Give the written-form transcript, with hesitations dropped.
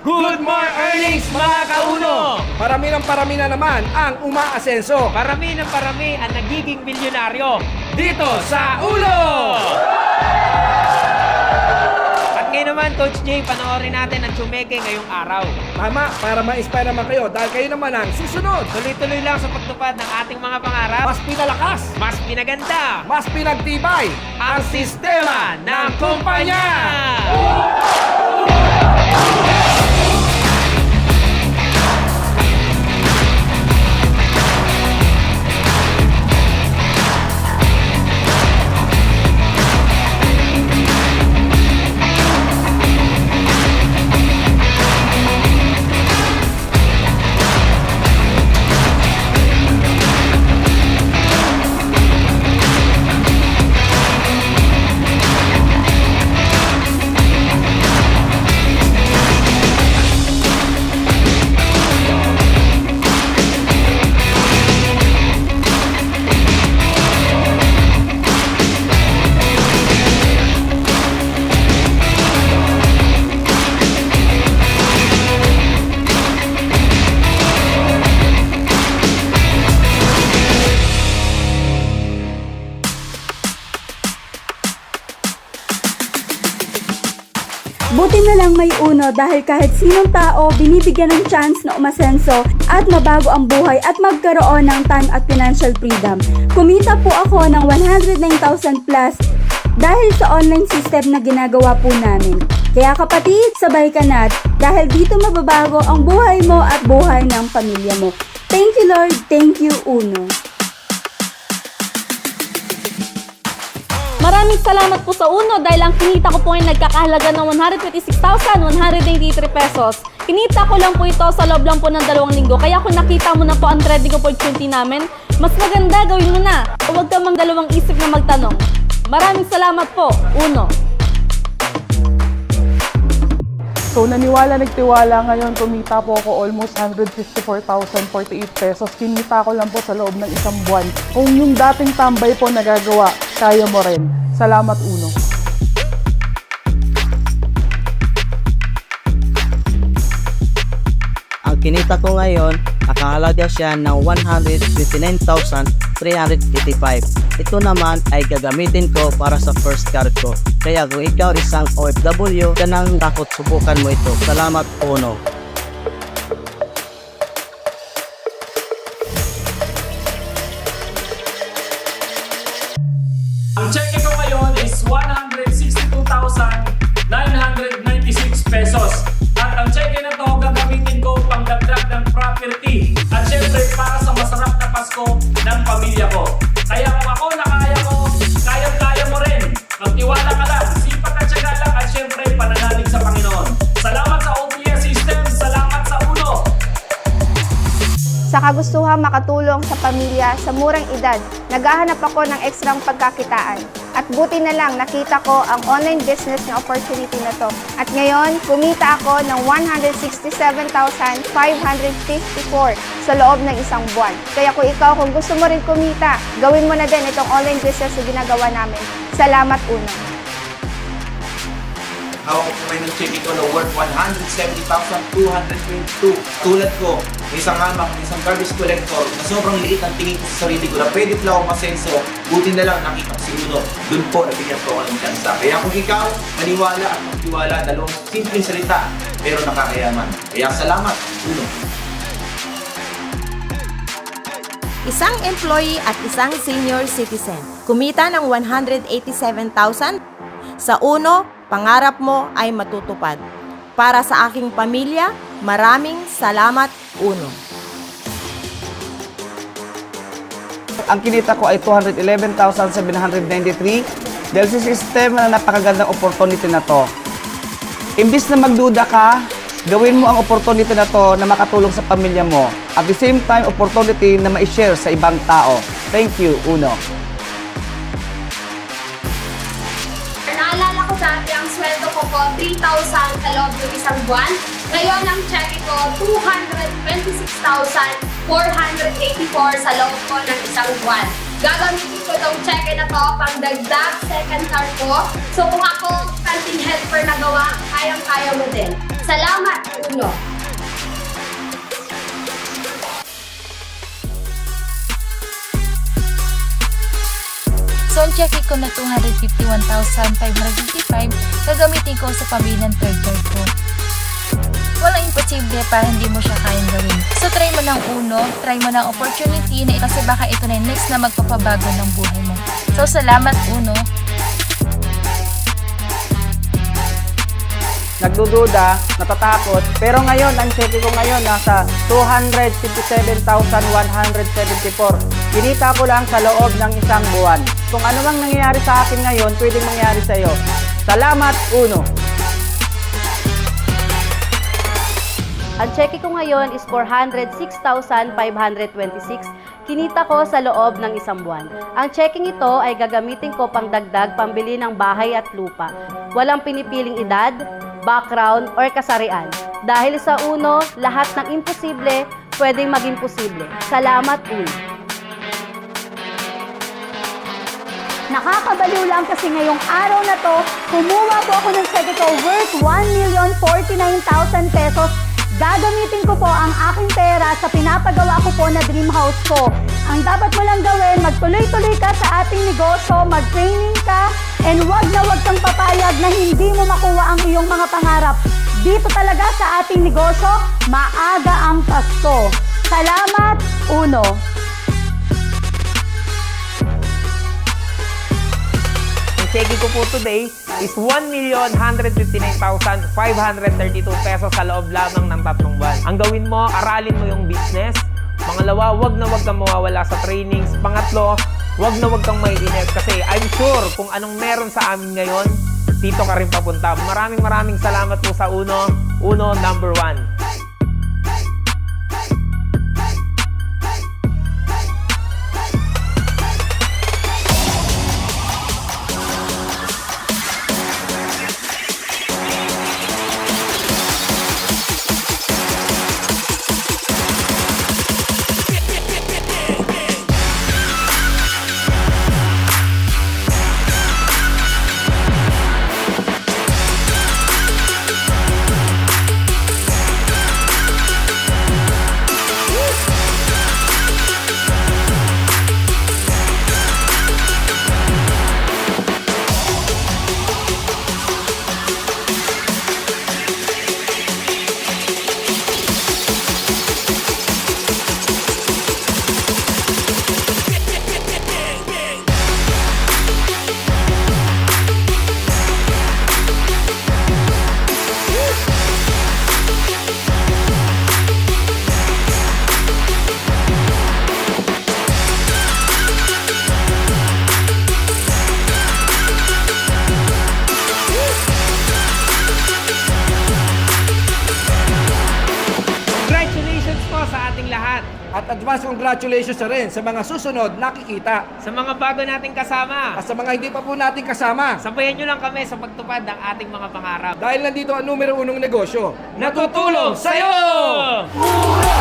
Good more earnings mga kauno! Parami na naman ang umaasenso. Parami ng parami ang nagiging milyonaryo Dito sa Ulo! At ngayon naman, Coach Jay, panoorin natin ang Tsumeke ngayong araw. Tama, para ma-inspire naman kayo dahil kayo naman ang susunod. Tuloy-tuloy lang sa pagtupad ng ating mga pangarap. Mas pinalakas, Mas pinaganda mas pinagtibay ang sistema ng kumpanya! Buti na lang may Uno dahil kahit sinong tao binibigyan ng chance na umasenso at mabago ang buhay at magkaroon ng time at financial freedom. Kumita po ako ng 109,000 plus dahil sa online system na ginagawa po namin. Kaya kapatid, sabay ka na dahil dito mababago ang buhay mo at buhay ng pamilya mo. Thank you Lord, thank you Uno. Maraming salamat po sa Uno dahil ang kinita ko po ay nagkakahalaga ng 126,193 pesos. Kinita ko lang po ito sa loob lang po ng 2 linggo. Kaya kung nakita mo na po ang trading opportunity namin, mas maganda gawin mo na. Huwag ka mang dalawang isip na magtanong. Maraming salamat po, Uno. So nagtiwala ngayon, kumita po ako almost 154,048 pesos. Kinita ko lang po sa loob ng isang buwan. Kung yung dating tambay po nagagawa, kaya mo rin. Salamat Uno. Ang kinita ko ngayon, nakahalaga siya ng 159,385. Ito naman ay gagamitin ko para sa first car ko. Kaya kung ikaw isang OFW, ka nang takot subukan mo ito. Salamat Uno. Ang cheque ko ngayon is 162,996 pesos. At ang cheque na to gagamitin ko pangdagdag ng property. At syempre para sa masarap na Pasko ng pamilya ko. Kaya kung ako nakaya mo, kayang-kaya mo rin. Magtiwala ka lang, sipag at syaga lang at syempre pananalig sa Panginoon. Salamat sa OPS System, salamat sa Uno. Sa kagustuhan makatulong sa pamilya sa murang edad, naghahanap ako ng ekstrang pagkakitaan. At buti na lang nakita ko ang online business na opportunity na to. At ngayon, kumita ako ng 167,554 sa loob ng isang buwan. Kaya kung ikaw, kung gusto mo rin kumita, gawin mo na din itong online business na ginagawa namin. Salamat Uno. Hawak ko may ng check ito na worth 170,222. Tulad ko, isang hamak, isang garbage collector na sobrang liit ang tingin ko sa sarili ko na pwede pala ako masenso. Buti na lang nakita ko si Uno. Doon po nabigyan ko ako ng tsansa. Kaya kung ikaw, maniwala at magtiwala, dalawang simpleng salita pero nakakayaman. Kaya salamat, Uno. Isang employee at isang senior citizen. Kumita ng 187,000. Sa Uno, pangarap mo ay matutupad. Para sa aking pamilya, maraming salamat Uno. Ang kinita ko ay 211,793 dahil sa system na napakagandang opportunity na to. Imbis na magduda ka, gawin mo ang opportunity na to na makatulong sa pamilya mo. At the same time, opportunity na ma-share sa ibang tao. Thank you, Uno. Naalala ko dati ang sweldo ko 3,000 sa loob ng isang buwan. Ngayon ang cheque ko 226,484 sa loob ko ng isang buwan. Gagamitin ko itong cheque na to pang dagdag second car ko. So kung ako kanting helper na gawa, kayang-kaya mo din. Salamat, Uno! So, ang check ko na 251,555 gagamitin ko sa pamilya ng third card ko. Walang imposible para hindi mo siya kayang gawin. So, try mo ng Uno, try mo ng opportunity na kasi baka ito na yung next na magpapabago ng buhay mo. So, salamat Uno! Nagdududa, natatakot, pero ngayon, ang check ko ngayon nasa 257,174. Kinita ko lang sa loob ng isang buwan. Kung ano mang nangyayari sa akin ngayon, pwedeng mangyari sa iyo. Salamat, Uno! Ang cheque ko ngayon is 406,526. Kinita ko sa loob ng isang buwan. Ang checking ito ay gagamitin ko pang dagdag pambili ng bahay at lupa. Walang pinipiling edad, background, or kasarian. Dahil sa Uno, lahat ng imposible pwedeng maging posible. Salamat, Uno! Nakakabaliw lang kasi ngayong araw na to, kumuha po ako ng cheque ko worth 1,049,000 pesos. Gagamitin ko po ang aking pera sa pinapagawa ko po na dream house ko. Ang dapat mo lang gawin, magtuloy-tuloy ka sa ating negosyo, mag-training ka, and wag kang papayag na hindi mo makuha ang iyong mga pangarap. Dito talaga sa ating negosyo, maaga ang Pasko. Salamat, Uno! Ang checking ko po today is 1,159,532 pesos sa loob lamang ng 3 buwan. Ang gawin mo, aralin mo yung business. Pangalawa, wag kang mawawala sa trainings. Pangatlo, wag kang maiinip kasi I'm sure kung anong meron sa amin ngayon, dito ka rin papunta. Maraming salamat po sa Uno. Uno number 1. At advance congratulations na rin sa mga susunod nakikita. Sa mga bago nating kasama. At sa mga hindi pa po nating kasama. Sabayan nyo lang kami sa pagtupad ng ating mga pangarap. Dahil nandito ang numero 1 negosyo. Natutulong sa'yo! Mura!